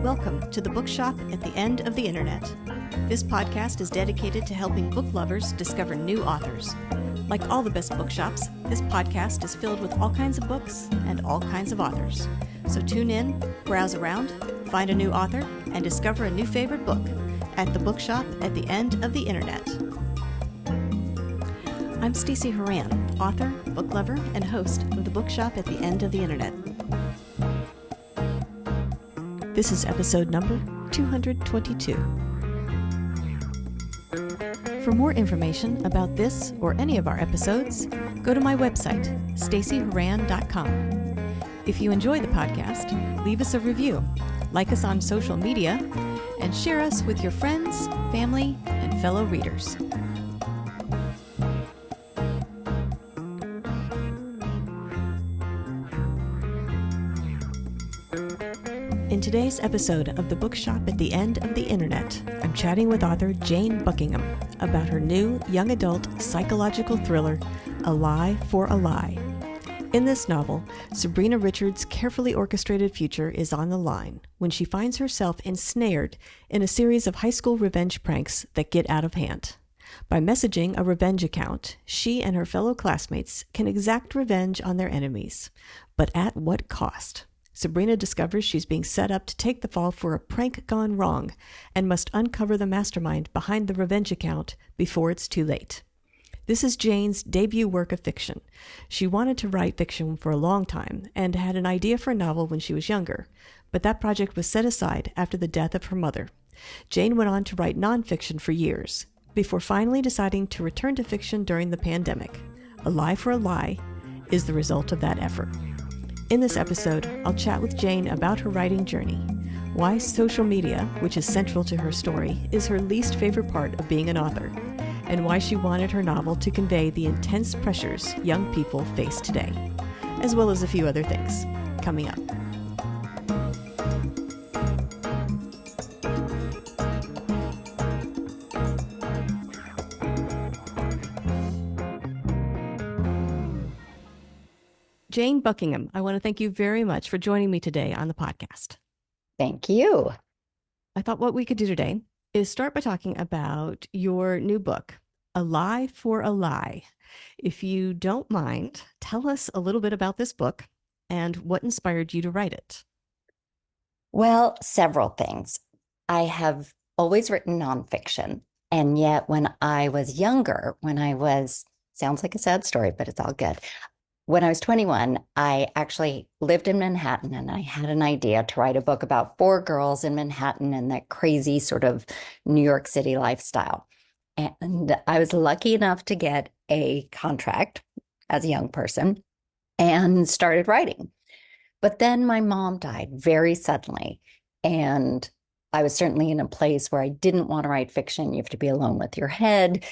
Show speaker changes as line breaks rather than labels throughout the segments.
Welcome to the Bookshop at the End of the Internet. This podcast is dedicated to helping book lovers discover new authors. Like all the best bookshops, this podcast is filled with all kinds of books and all kinds of authors. So tune in, browse around, find a new author, and discover a new favorite book at the Bookshop at the End of the Internet. I'm Stacey Horan, author, book lover, and host of the Bookshop at the End of the Internet. This is episode number 222. For more information about this or any of our episodes, go to my website, staceyhoran.com. If you enjoy the podcast, leave us a review, like us on social media, and share us with your friends, family, and fellow readers. In today's episode of the Bookshop at the End of the Internet, I'm chatting with author Jane Buckingham about her new young adult psychological thriller, A Lie for a Lie. In this novel, Sabrina Richard's carefully orchestrated future is on the line when she finds herself ensnared in a series of high school revenge pranks that get out of hand. By messaging a revenge account, she and her fellow classmates can exact revenge on their enemies. But at what cost? Sabrina discovers she's being set up to take the fall for a prank gone wrong and must uncover the mastermind behind the revenge account before it's too late. This is Jane's debut work of fiction. She wanted to write fiction for a long time and had an idea for a novel when she was younger, but that project was set aside after the death of her mother. Jane went on to write nonfiction for years, before finally deciding to return to fiction during the pandemic. A Lie for a Lie is the result of that effort. In this episode, I'll chat with Jane about her writing journey, why social media, which is central to her story, is her least favorite part of being an author, and why she wanted her novel to convey the intense pressures young people face today, as well as a few other things. Coming up. Jane Buckingham, I want to thank you very much for joining me today on the podcast.
Thank you.
I thought what we could do today is start by talking about your new book, A Lie for a Lie. If you don't mind, tell us a little bit about this book and what inspired you to write it.
Well, several things. I have always written nonfiction, and yet when I was younger, sounds like a sad story, but it's all good. When I was 21, I actually lived in Manhattan, and I had an idea to write a book about 4 girls in Manhattan and that crazy sort of New York City lifestyle. And I was lucky enough to get a contract as a young person and started writing. But then my mom died very suddenly, and I was certainly in a place where I didn't want to write fiction. You have to be alone with your head.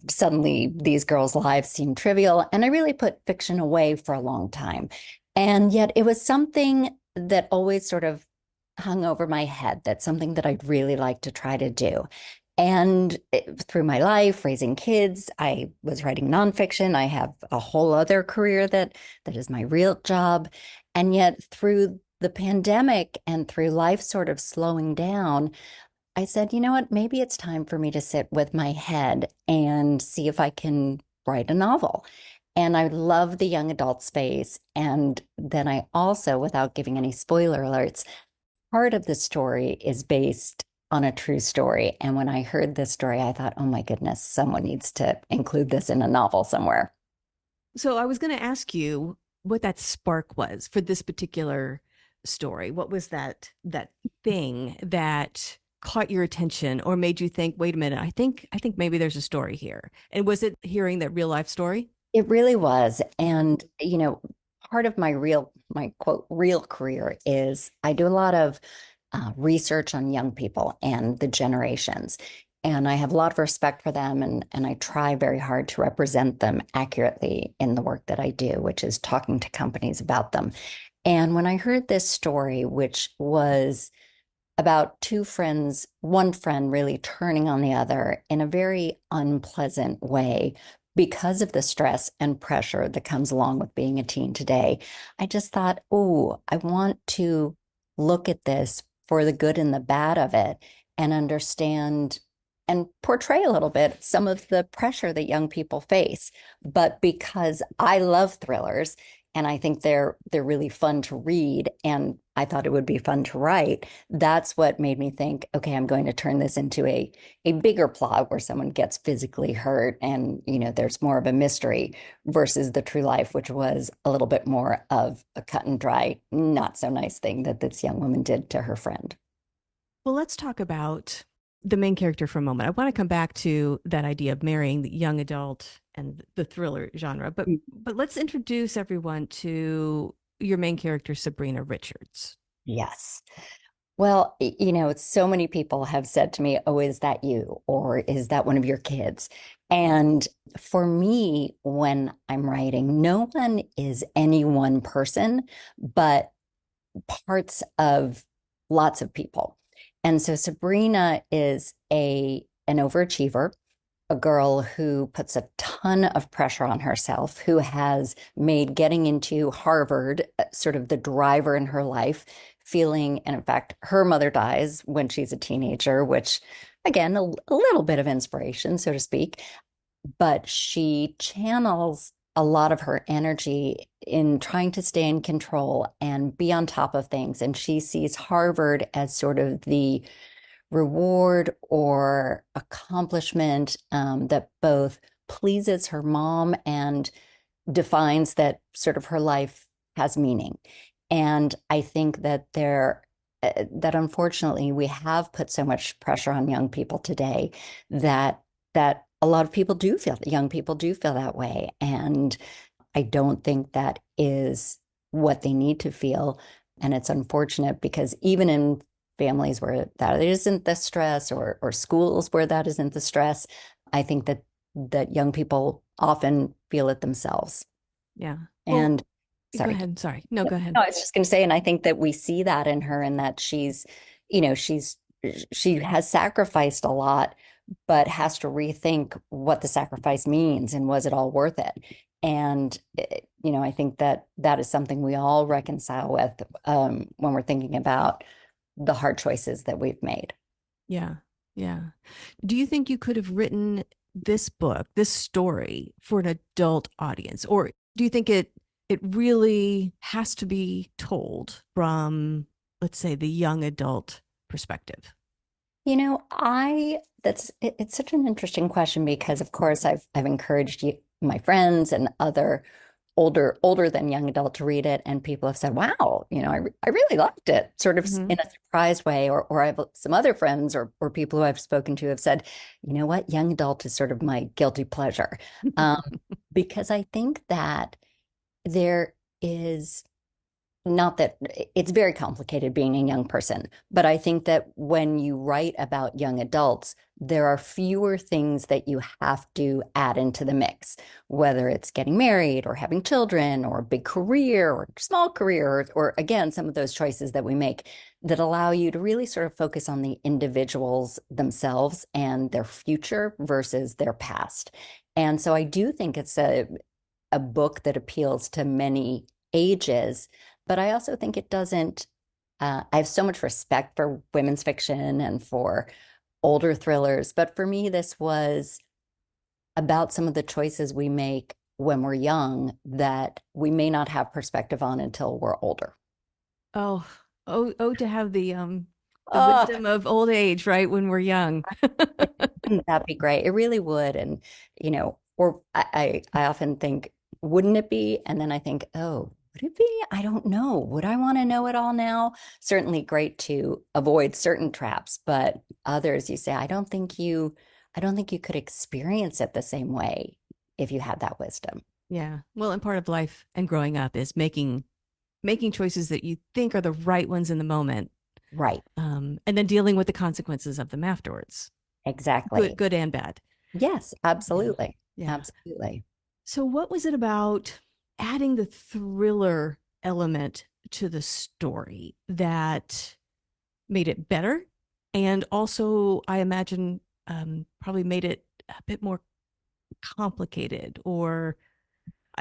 Suddenly these girls' lives seem trivial. And I really put fiction away for a long time. And yet it was something that always sort of hung over my head. That's something that I'd really like to try to do. And through my life, raising kids, I was writing nonfiction. I have a whole other career that is my real job. And yet through the pandemic and through life sort of slowing down, I said, you know what, maybe it's time for me to sit with my head and see if I can write a novel. And I love the young adult space. And then I also, without giving any spoiler alerts, part of the story is based on a true story. And when I heard this story, I thought, oh my goodness, someone needs to include this in a novel somewhere.
So I was going to ask you what that spark was for this particular story. What was that thing that caught your attention or made you think, wait a minute, I think maybe there's a story here? And was it hearing that real life story?
It really was. And, part of my quote, real career is I do a lot of research on young people and the generations. And I have a lot of respect for them. And I try very hard to represent them accurately in the work that I do, which is talking to companies about them. And when I heard this story, which was about 2 friends, one friend really turning on the other in a very unpleasant way because of the stress and pressure that comes along with being a teen today, I just thought, oh, I want to look at this for the good and the bad of it and understand and portray a little bit some of the pressure that young people face. But because I love thrillers and I think they're really fun to read and I thought it would be fun to write, that's what made me think, okay, I'm going to turn this into a bigger plot where someone gets physically hurt and, there's more of a mystery versus the true life, which was a little bit more of a cut and dry, not so nice thing that this young woman did to her friend.
Well, let's talk about the main character for a moment. I want to come back to that idea of marrying the young adult and the thriller genre, but let's introduce everyone to your main character, Sabrina Richards.
Yes. Well, so many people have said to me, "Oh, is that you? Or is that one of your kids?" And for me, when I'm writing, no one is any one person, but parts of lots of people. And so Sabrina is an overachiever, a girl who puts a ton of pressure on herself, who has made getting into Harvard sort of the driver in her life, feeling, and in fact, her mother dies when she's a teenager, which again, a little bit of inspiration, so to speak, but she channels a lot of her energy in trying to stay in control and be on top of things. And she sees Harvard as sort of the reward or accomplishment that both pleases her mom and defines that sort of her life has meaning. And I think that that unfortunately we have put so much pressure on young people today that a lot of people do feel young people do feel that way. And I don't think that is what they need to feel. And it's unfortunate because even in families where that isn't the stress or schools where that isn't the stress, I think that young people often feel it themselves.
Yeah.
And
Go
sorry.
ahead. Sorry. No, go ahead.
No, I was just going to say, and I think that we see that in her and that she has sacrificed a lot, but has to rethink what the sacrifice means and was it all worth it? And, I think that is something we all reconcile with when we're thinking about the hard choices that we've made.
Yeah. Yeah. Do you think you could have written this book, this story for an adult audience? Or do you think it really has to be told from, let's say, the young adult perspective?
It's such an interesting question because of course I've encouraged my friends and other older than young adult to read it, and people have said, "Wow, I really liked it," sort of
Mm-hmm.
in a surprise way. Or I have some other friends or people who I've spoken to have said, "You know what, young adult is sort of my guilty pleasure," um, because I think that there is not that it's very complicated being a young person, but I think that when you write about young adults, there are fewer things that you have to add into the mix, whether it's getting married or having children or a big career or small career, or again, some of those choices that we make that allow you to really sort of focus on the individuals themselves and their future versus their past. And so I do think it's a book that appeals to many ages, but I also think it doesn't. I have so much respect for women's fiction and for older thrillers, but for me, this was about some of the choices we make when we're young that we may not have perspective on until we're older.
Oh, to have the
Oh,
wisdom of old age, right? When we're young.
wouldn't that be great? It really would. And, or I often think, wouldn't it be? And then I think, oh, would it be? I don't know. Would I want to know it all now? Certainly great to avoid certain traps, but others you say, I don't think you could experience it the same way if you had that wisdom.
Yeah. Well, and part of life and growing up is making choices that you think are the right ones in the moment,
Right.
and then dealing with the consequences of them afterwards,
Exactly.
good and bad.
Yes,
Yeah.
absolutely.
Yeah.
Absolutely.
So, what was it about adding the thriller element to the story that made it better? And also, I imagine, probably made it a bit more complicated, or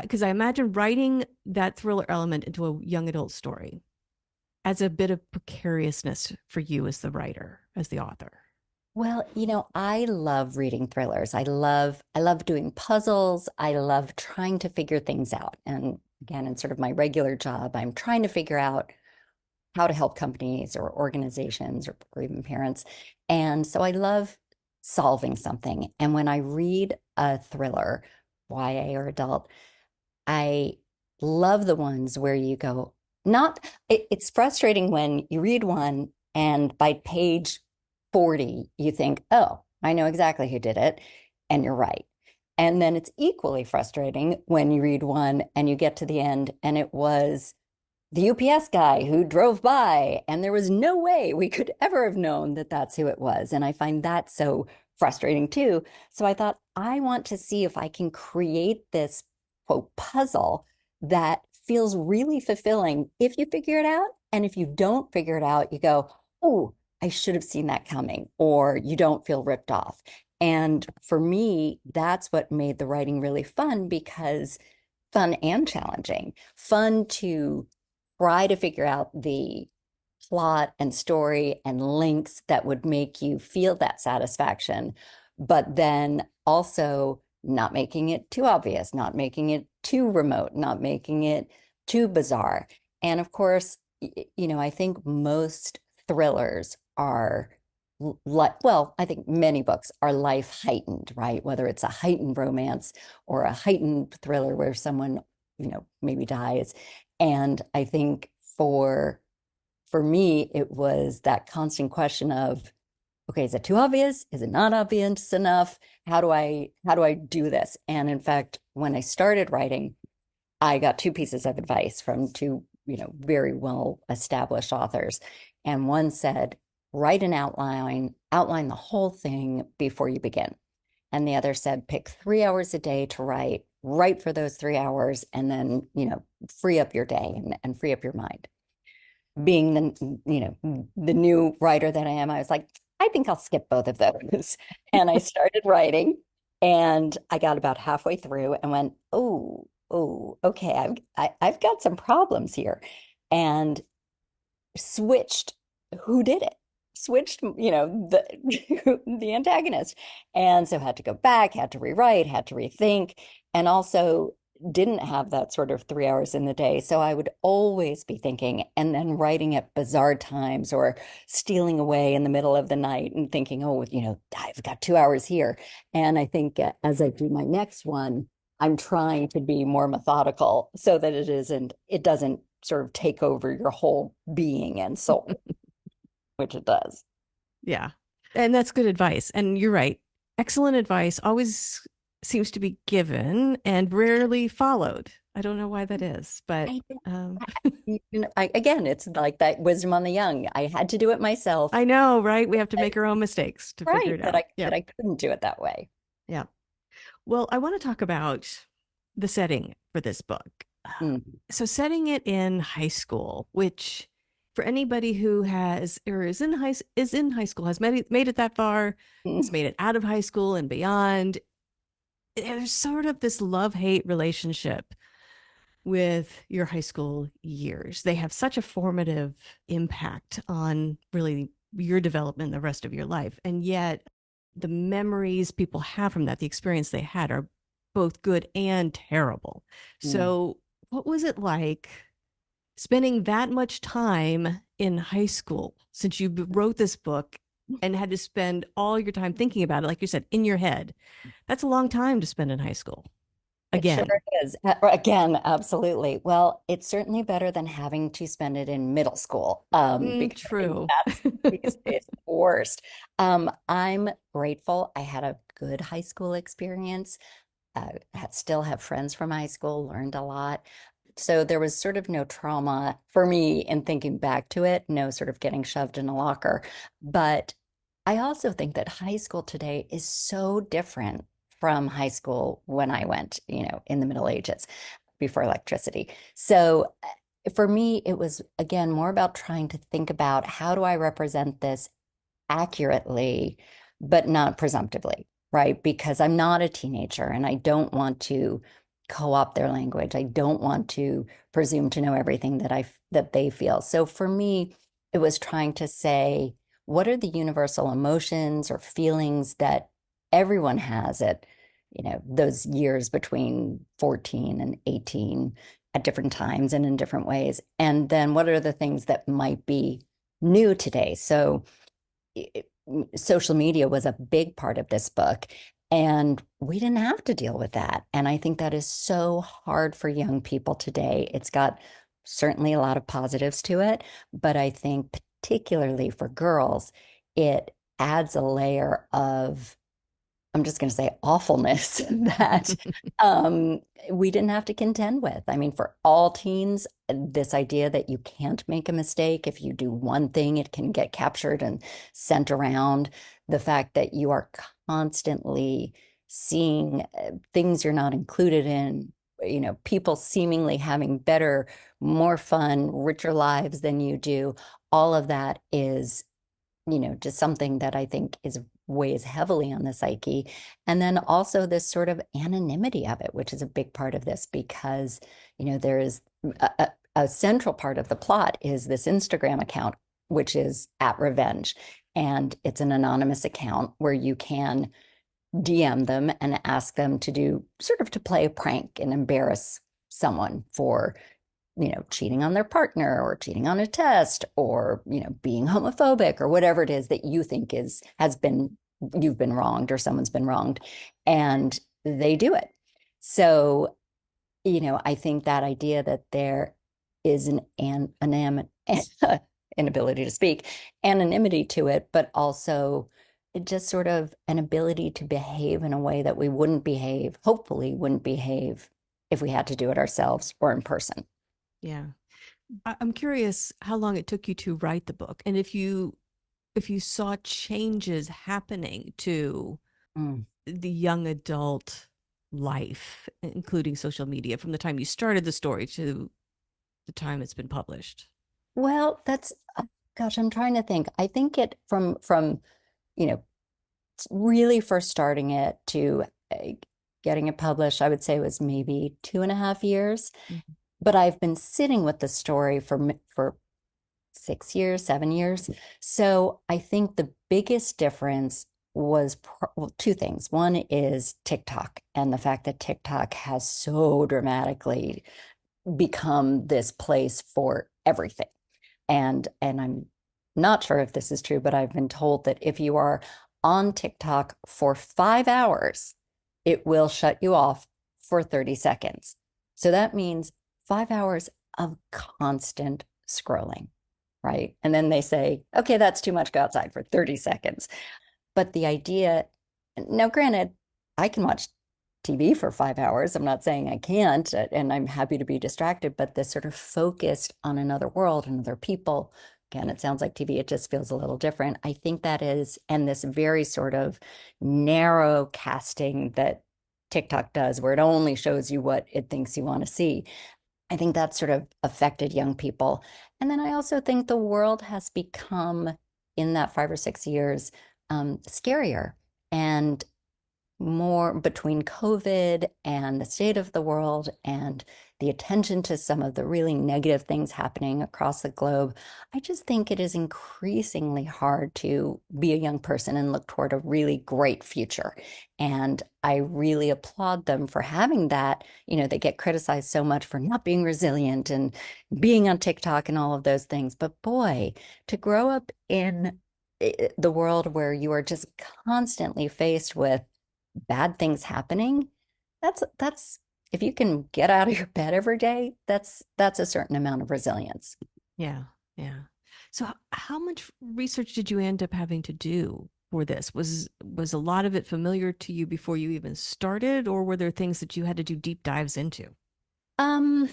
because I imagine writing that thriller element into a young adult story adds a bit of precariousness for you as the writer, as the author?
Well, I love reading thrillers. I love doing puzzles. I love trying to figure things out. And again, in sort of my regular job, I'm trying to figure out how to help companies or organizations or even parents. And so I love solving something. And when I read a thriller, YA or adult, I love the ones where you go, not, it's frustrating when you read one and by page 40, you think, oh, I know exactly who did it. And you're right. And then it's equally frustrating when you read one and you get to the end and it was the UPS guy who drove by, and there was no way we could ever have known that that's who it was. And I find that so frustrating too. So I thought, I want to see if I can create this quote puzzle that feels really fulfilling if you figure it out. And if you don't figure it out, you go, oh, I should have seen that coming, or you don't feel ripped off. And for me, that's what made the writing really fun because fun and challenging. Fun to try to figure out the plot and story and links that would make you feel that satisfaction, but then also not making it too obvious, not making it too remote, not making it too bizarre. And of course, I think most thrillers are like, well, I think many books are life heightened, right? Whether it's a heightened romance or a heightened thriller where someone, maybe dies. And I think for me, it was that constant question of, okay, is it too obvious? Is it not obvious enough? How do I do this? And in fact, when I started writing, I got two pieces of advice from two, very well established authors. And one said, write an outline the whole thing before you begin. And the other said, pick 3 hours a day to write for those 3 hours, and then, free up your day and free up your mind. Being the new writer that I am, I was like, I think I'll skip both of those. And I started writing and I got about halfway through and went, okay, I've got some problems here. And switched who did it, switched, the antagonist. And so had to go back, had to rewrite, had to rethink, and also didn't have that sort of 3 hours in the day. So I would always be thinking and then writing at bizarre times or stealing away in the middle of the night and thinking, oh, I've got 2 hours here. And I think as I do my next one, I'm trying to be more methodical so that it doesn't sort of take over your whole being and soul, which it does.
Yeah. And that's good advice. And you're right. Excellent advice always seems to be given and rarely followed. I don't know why that is, but
again, it's like that wisdom on the young. I had to do it myself.
I know, right? We have to make our own mistakes to figure it out.
That I couldn't do it that way.
Yeah. Well, I want to talk about the setting for this book. So setting it in high school, which for anybody who has or is in high school, has made it that far, has made it out of high school and beyond, there's sort of this love-hate relationship with your high school years. They have such a formative impact on really your development the rest of your life. And yet the memories people have from that, the experience they had, are both good and terrible. So what was it like spending that much time in high school since you wrote this book and had to spend all your time thinking about it, like you said, in your head? That's a long time to spend in high school. Again.
It sure is. Again, absolutely. Well, it's certainly better than having to spend it in middle school. Because
true.
It's the worst. I'm grateful I had a good high school experience. Still have friends from high school, learned a lot. So there was sort of no trauma for me in thinking back to it, no sort of getting shoved in a locker. But I also think that high school today is so different from high school when I went, in the Middle Ages before electricity. So for me, it was, again, more about trying to think about how do I represent this accurately, but not presumptively, right? Because I'm not a teenager and I don't want to co-opt their language. I don't want to presume to know everything that they feel. So for me, it was trying to say, what are the universal emotions or feelings that everyone has at, those years between 14 and 18 at different times and in different ways? And then what are the things that might be new today? So social media was a big part of this book, and we didn't have to deal with that. And I think that is so hard for young people today. It's got certainly a lot of positives to it, but I think particularly for girls, it adds a layer of, I'm just going to say, awfulness that um, we didn't have to contend with. I mean, for all teens, this idea that you can't make a mistake. If you do one thing, it can get captured and sent around. The fact that you are constantly seeing things you're not included in, people seemingly having better, more fun, richer lives than you do. All of that is just something that I think is weighs heavily on the psyche. And then also this sort of anonymity of it, which is a big part of this because, there is a central part of the plot is this Instagram account, which is at Revenge. And it's an anonymous account where you can DM them and ask them to do sort of to play a prank and embarrass someone for cheating on their partner or cheating on a test or, being homophobic or whatever it is that you think you've been wronged or someone's been wronged, and they do it. So, I think that idea that there is an inability to speak, anonymity to it, but also just sort of an ability to behave in a way that we wouldn't behave, hopefully wouldn't behave if we had to do it ourselves or in person.
Yeah. I'm curious how long it took you to write the book, and if you saw changes happening to
Mm.
the young adult life, including social media, from the time you started the story to the time it's been published.
Well, gosh, I'm trying to think. I think it from, you know, really first starting it to getting it published, I would say it was maybe 2.5 years.
Mhm.
But I've been sitting with the story for 6 years, 7 years. So I think the biggest difference was well, two things. One is TikTok and the fact that TikTok has so dramatically become this place for everything. And I'm not sure if this is true, but I've been told that if you are on TikTok for 5 hours, it will shut you off for 30 seconds. So that means 5 hours of constant scrolling, right? And then they say, okay, that's too much, go outside for 30 seconds. But the idea, now granted, I can watch TV for 5 hours. I'm not saying I can't, and I'm happy to be distracted, but this sort of focused on another world and other people. Again, it sounds like TV, it just feels a little different. I think that is, and this very sort of narrow casting that TikTok does, where it only shows you what it thinks you want to see. I think that sort of affected young people. And then I also think the world has become, in that 5 or 6 years, scarier. And more between COVID and the state of the world and the attention to some of the really negative things happening across the globe, I just think it is increasingly hard to be a young person and look toward a really great future. And I really applaud them for having that. They get criticized so much for not being resilient and being on TikTok and all of those things. But boy, to grow up in the world where you are just constantly faced with bad things happening, that's if you can get out of your bed every day, that's a certain amount of resilience.
Yeah, yeah. So how much research did you end up having to do for this? Was a lot of it familiar to you before you even started, or were there things that you had to do deep dives into?
Um,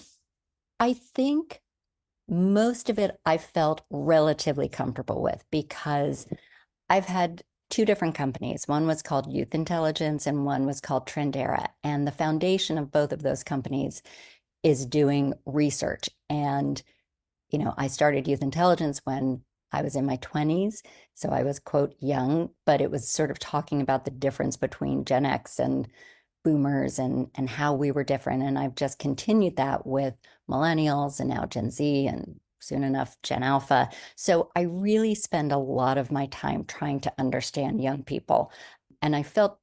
I think most of it I felt relatively comfortable with because I've had two different companies. One was called Youth Intelligence and one was called Trendera. And the foundation of both of those companies is doing research. And, I started Youth Intelligence when I was in my 20s. So I was, quote, young, but it was sort of talking about the difference between Gen X and boomers and how we were different. And I've just continued that with millennials and now Gen Z and soon enough Gen Alpha. So I really spend a lot of my time trying to understand young people. And I felt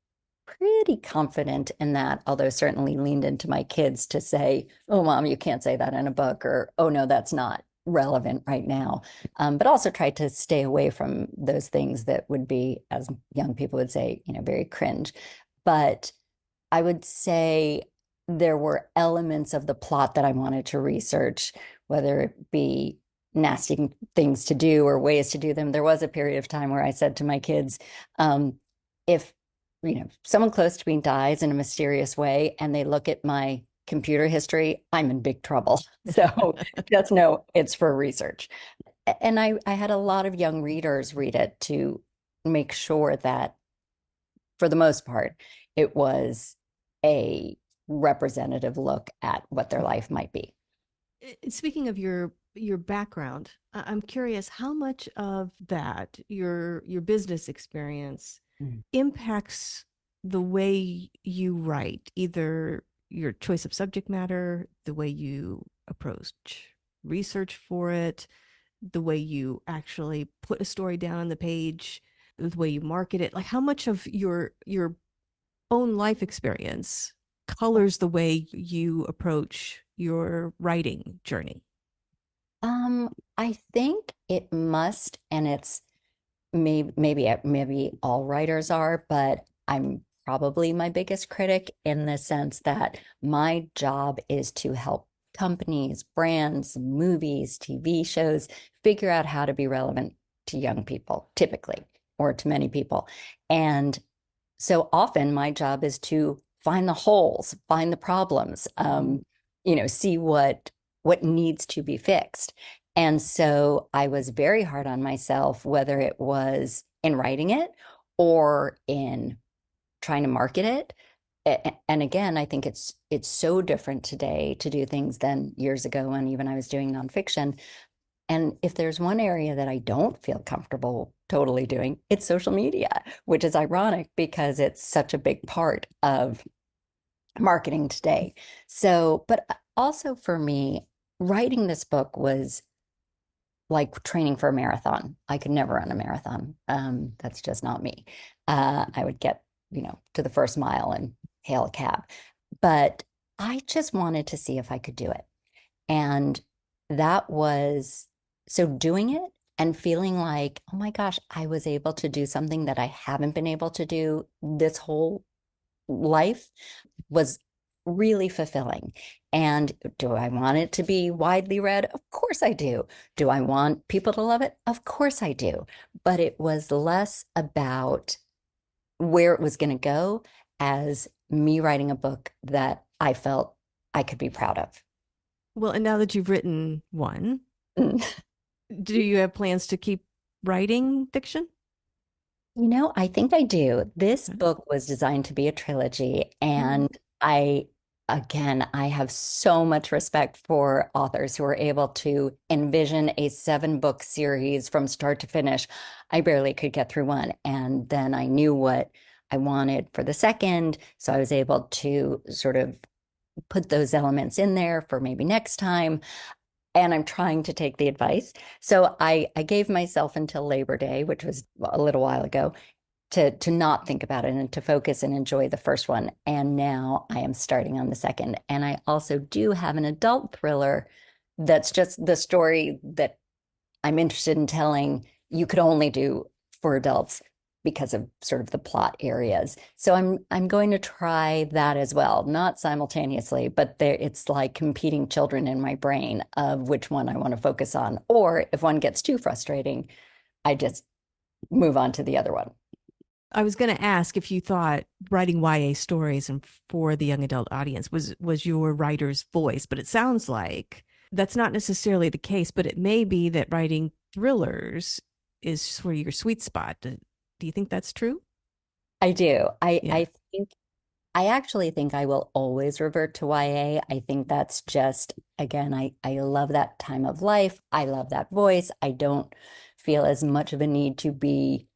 pretty confident in that, although certainly leaned into my kids to say, oh, mom, you can't say that in a book, or oh, no, that's not relevant right now. But also tried to stay away from those things that would be, as young people would say, very cringe. But I would say there were elements of the plot that I wanted to research, whether it be nasty things to do or ways to do them. There was a period of time where I said to my kids, if someone close to me dies in a mysterious way and they look at my computer history, I'm in big trouble. So just know it's for research. And I had a lot of young readers read it to make sure that, for the most part, it was a representative look at what their life might be.
Speaking of your background, I'm curious how much of that your business experience
Mm.
impacts the way you write, either your choice of subject matter, the way you approach research for it, the way you actually put a story down on the page, the way you market it. Like how much of your own life experience colors the way you approach your writing journey?
I think it must, and it's maybe all writers are, but I'm probably my biggest critic in the sense that my job is to help companies, brands, movies, TV shows figure out how to be relevant to young people, typically, or to many people. And so often my job is to find the holes, find the problems, see what needs to be fixed. And so I was very hard on myself, whether it was in writing it or in trying to market it. And again, I think it's so different today to do things than years ago when even I was doing nonfiction. And if there's one area that I don't feel comfortable totally doing, it's social media, which is ironic because it's such a big part of marketing today. So, but also for me, writing this book was like training for a marathon. I could never run a marathon. That's just not me. I would get, to the first mile and hail a cab. But I just wanted to see if I could do it. And that was so doing it and feeling like, oh my gosh, I was able to do something that I haven't been able to do this whole life was really fulfilling. And do I want it to be widely read? Of course I do. Do I want people to love it? Of course I do. But it was less about where it was going to go as me writing a book that I felt I could be proud of.
Well, and now that you've written one,
Mm.
do you have plans to keep writing fiction?
I think I do. This
Okay.
book was designed to be a trilogy,
Mm.
and I have so much respect for authors who are able to envision a 7-book series from start to finish. I barely could get through one, and then I knew what I wanted for the second, so I was able to sort of put those elements in there for maybe next time. And I'm trying to take the advice. So I gave myself until Labor Day, which was a little while ago, to not think about it and to focus and enjoy the first one. And now I am starting on the second. And I also do have an adult thriller that's just the story that I'm interested in telling. You could only do for adults because of sort of the plot areas. So I'm going to try that as well, not simultaneously, but it's like competing children in my brain of which one I want to focus on. Or if one gets too frustrating, I just move on to the other one.
I was going to ask if you thought writing YA stories and for the young adult audience was your writer's voice, but it sounds like that's not necessarily the case, but it may be that writing thrillers is sort of your sweet spot. Do you think that's true?
I do.
Yeah.
I actually think I will always revert to YA. I think that's just, again, I love that time of life. I love that voice. I don't feel as much of a need to be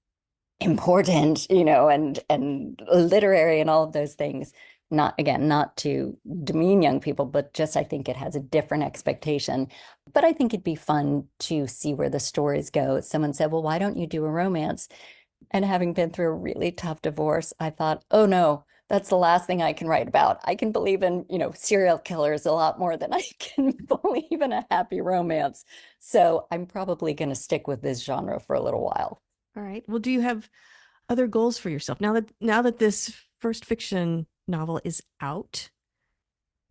important, and literary and all of those things. not to demean young people, but just I think it has a different expectation. But I think it'd be fun to see where the stories go. Someone said, well, why don't you do a romance? And having been through a really tough divorce, I thought, oh no, that's the last thing I can write about. I can believe in, serial killers a lot more than I can believe in a happy romance. So I'm probably going to stick with this genre for a little while.
All right. Well, do you have other goals for yourself now that this first fiction novel is out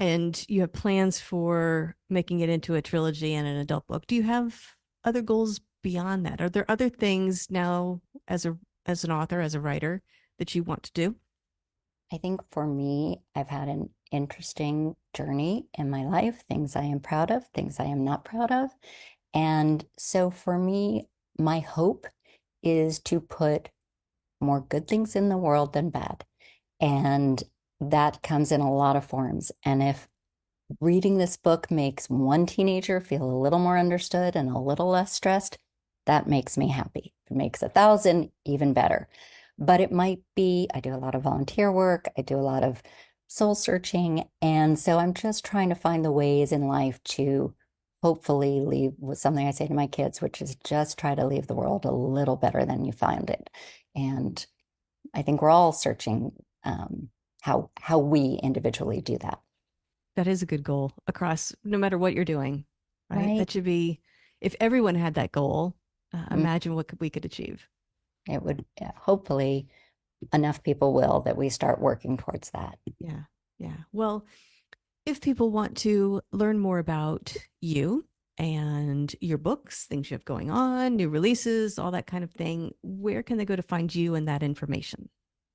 and you have plans for making it into a trilogy and an adult book? Do you have other goals beyond that? Are there other things now as an author, as a writer, that you want to do?
I think for me, I've had an interesting journey in my life, things I am proud of, things I am not proud of. And so for me, my hope is to put more good things in the world than bad. And that comes in a lot of forms. And if reading this book makes one teenager feel a little more understood and a little less stressed, that makes me happy. If it makes 1,000, even better. But it might be, I do a lot of volunteer work, I do a lot of soul searching. And so I'm just trying to find the ways in life to hopefully leave with something I say to my kids, which is just try to leave the world a little better than you found it. And I think we're all searching how we individually do that.
That is a good goal across, no matter what you're doing, right? That should be, if everyone had that goal, imagine what we could achieve.
It would, hopefully enough people will that we start working towards that.
Yeah. Yeah. Well, if people want to learn more about you and your books, things you have going on, new releases, all that kind of thing, where can they go to find you and that information?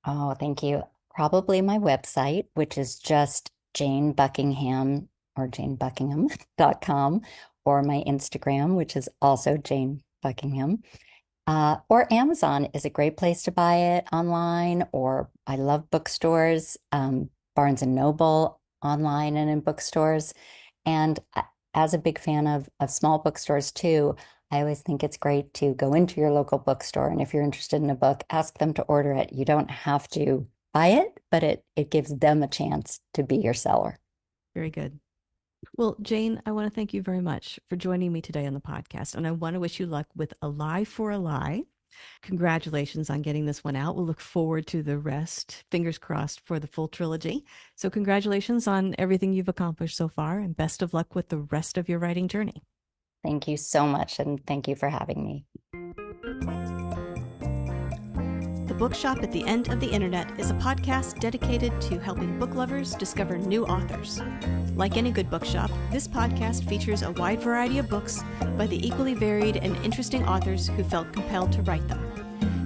Oh, thank you. Probably my website, which is just Jane Buckingham or janebuckingham.com, or my Instagram, which is also Jane Buckingham. Or Amazon is a great place to buy it online, or I love bookstores, Barnes and Noble online and in bookstores. And as a big fan of small bookstores too, I always think it's great to go into your local bookstore. And if you're interested in a book, ask them to order it. You don't have to buy it, but it gives them a chance to be your seller.
Very good. Well, Jane, I want to thank you very much for joining me today on the podcast. And I want to wish you luck with A Lie for a Lie. Congratulations on getting this one out. We'll look forward to the rest. Fingers crossed for the full trilogy. So congratulations on everything you've accomplished so far, and best of luck with the rest of your writing journey.
Thank you so much, and thank you for having me.
The Bookshop at the End of the Internet is a podcast dedicated to helping book lovers discover new authors. Like any good bookshop, this podcast features a wide variety of books by the equally varied and interesting authors who felt compelled to write them.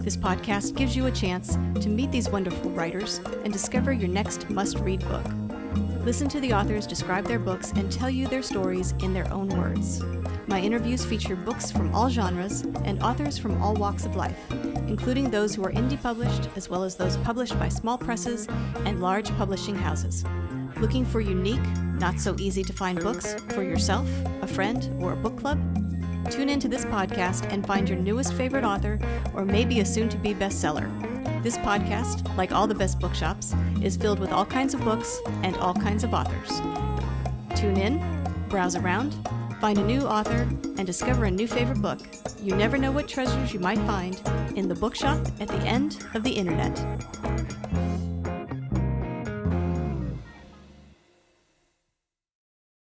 This podcast gives you a chance to meet these wonderful writers and discover your next must-read book. Listen to the authors describe their books and tell you their stories in their own words. My interviews feature books from all genres and authors from all walks of life, including those who are indie published, as well as those published by small presses and large publishing houses. Looking for unique, not so easy to find books for yourself, a friend, or a book club? Tune into this podcast and find your newest favorite author, or maybe a soon-to-be bestseller. This podcast, like all the best bookshops, is filled with all kinds of books and all kinds of authors. Tune in, browse around, find a new author, and discover a new favorite book. You never know what treasures you might find in the Bookshop at the End of the Internet.